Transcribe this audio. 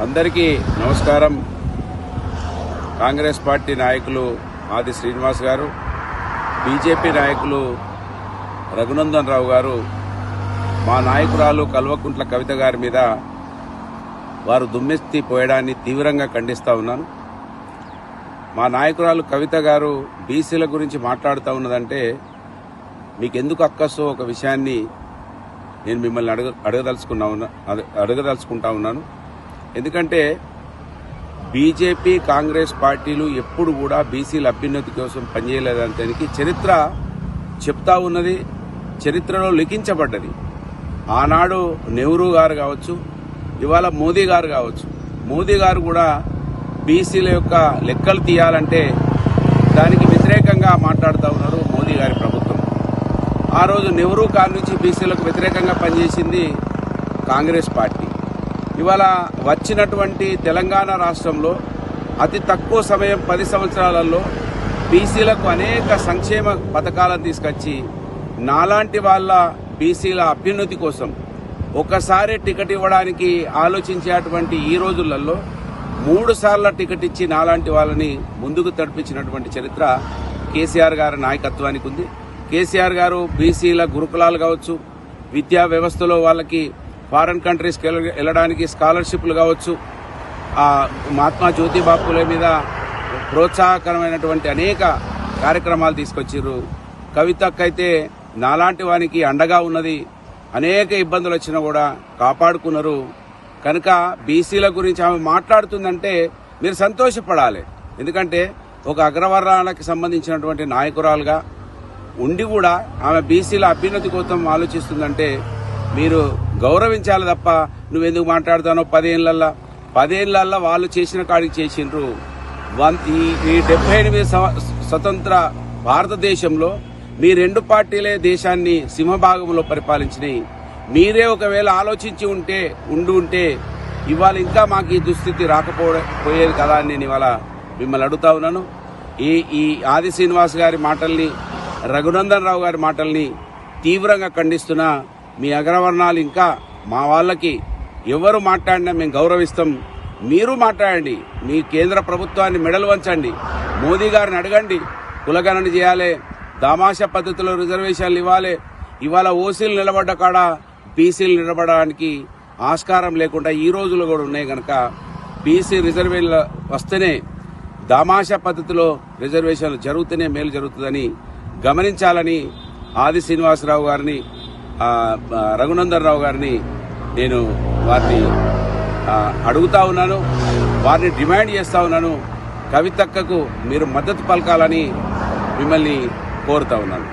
అందరికీ నమస్కారం. కాంగ్రెస్ పార్టీ నాయకులు ఆది శ్రీనివాస్ గారు, బీజేపీ నాయకులు రఘునందన్ రావు గారు మా నాయకురాలు కల్వకుంట్ల కవిత గారి మీద వారు దుమ్మెత్తి పోయడాన్ని తీవ్రంగా ఖండిస్తా ఉన్నాను. మా నాయకురాలు కవిత గారు బీసీల గురించి మాట్లాడుతూ ఉన్నదంటే మీకెందుకు అక్కసో ఒక విషయాన్ని నేను మిమ్మల్ని అడగదలుచుకుంటా ఉన్నాను. ఎందుకంటే బీజేపీ కాంగ్రెస్ పార్టీలు ఎప్పుడు కూడా బీసీల అభ్యున్నతి కోసం పనిచేయలేదానికి చరిత్ర చెప్తా ఉన్నది, చరిత్రలో లిఖించబడ్డది. ఆనాడు నెహ్రూ గారు కావచ్చు, ఇవాళ మోదీ గారు కావచ్చు. మోదీ గారు కూడా బీసీల యొక్క లెక్కలు తీయాలంటే దానికి వ్యతిరేకంగా మాట్లాడుతూ ఉన్నారు మోదీ గారి ప్రభుత్వం. ఆ రోజు నెహ్రూ కాలం నుంచి బీసీలకు వ్యతిరేకంగా పనిచేసింది కాంగ్రెస్ పార్టీ. ఇవాళ వచ్చినటువంటి తెలంగాణ రాష్ట్రంలో అతి తక్కువ సమయం 10 సంవత్సరాలలో బీసీలకు అనేక సంక్షేమ పథకాలను తీసుకొచ్చి నాలాంటి వాళ్ళ బీసీల అభ్యున్నతి కోసం ఒకసారి టికెట్ ఇవ్వడానికి ఆలోచించేటువంటి ఈ రోజులలో 3 సార్లు టికెట్ ఇచ్చి నాలాంటి వాళ్ళని ముందుకు తడిపించినటువంటి చరిత్ర కేసీఆర్ గారి నాయకత్వానికి ఉంది. కేసీఆర్ గారు బీసీల గురుకులాలు కావచ్చు, విద్యా వ్యవస్థలో వాళ్ళకి ఫారెన్ కంట్రీస్కి వెళ్ళడానికి స్కాలర్షిప్లు కావచ్చు, మహాత్మా జ్యోతిబా ఫులే మీద ప్రోత్సాహకరమైనటువంటి అనేక కార్యక్రమాలు తీసుకొచ్చారు. కవితకైతే నాలాంటి వానికి అండగా ఉన్నది. అనేక ఇబ్బందులు వచ్చినా కూడా కాపాడుకున్నారు. కనుక బీసీల గురించి ఆమె మాట్లాడుతుందంటే మీరు సంతోషపడాలి. ఎందుకంటే ఒక అగ్రవర్ణాలకు సంబంధించినటువంటి నాయకురాలుగా ఉండి కూడా ఆమె బీసీల అభ్యున్నతి కోసం ఆలోచిస్తుందంటే మీరు గౌరవించాలి తప్ప నువ్వెందుకు మాట్లాడుతానో 10 ఏళ్లల్లో వాళ్ళు చేసిన కాడికి చేసిండ్రు. ఈ 78 స్వతంత్ర భారతదేశంలో మీ 2 పార్టీలే దేశాన్ని సింహభాగంలో పరిపాలించినాయి. మీరే ఒకవేళ ఆలోచించి ఉంటే ఇవాళ ఇంకా మాకు ఈ దుస్థితి రాకపోయేది కదా అని నేను ఇవాళ మిమ్మల్ని అడుగుతా ఉన్నాను. ఈ ఆది శ్రీనివాస్ గారి మాటల్ని, రఘునందన్ రావు గారి మాటల్ని తీవ్రంగా ఖండిస్తున్నా. మీ అగ్రవర్ణాలు ఇంకా మా వాళ్ళకి ఎవరు మాట్లాడినా మేము గౌరవిస్తాం. మీరు మాట్లాడండి, మీ కేంద్ర ప్రభుత్వాన్ని మెడలు వంచండి, మోదీ గారిని అడగండి, కులగణన చేయాలి, దామాషా పద్ధతిలో రిజర్వేషన్లు ఇవ్వాలి. ఇవాళ ఓసీలు నిలబడ్డ కాడ బీసీలు నిలబడడానికి ఆస్కారం లేకుండా ఈ రోజులు కూడా ఉన్నాయి. కనుక బీసీ రిజర్వేషన్లు వస్తేనే, దామాషా పద్ధతిలో రిజర్వేషన్లు జరుగుతూనే మేలు జరుగుతుందని గమనించాలని ఆది శ్రీనివాసరావు గారిని, రఘునందన్ రావు గారిని నేను వారిని అడుగుతా ఉన్నాను, వారిని డిమాండ్ చేస్తా ఉన్నాను. కవితక్కకు మీరు మద్దతు పలకాలని మిమ్మల్ని కోరుతా ఉన్నాను.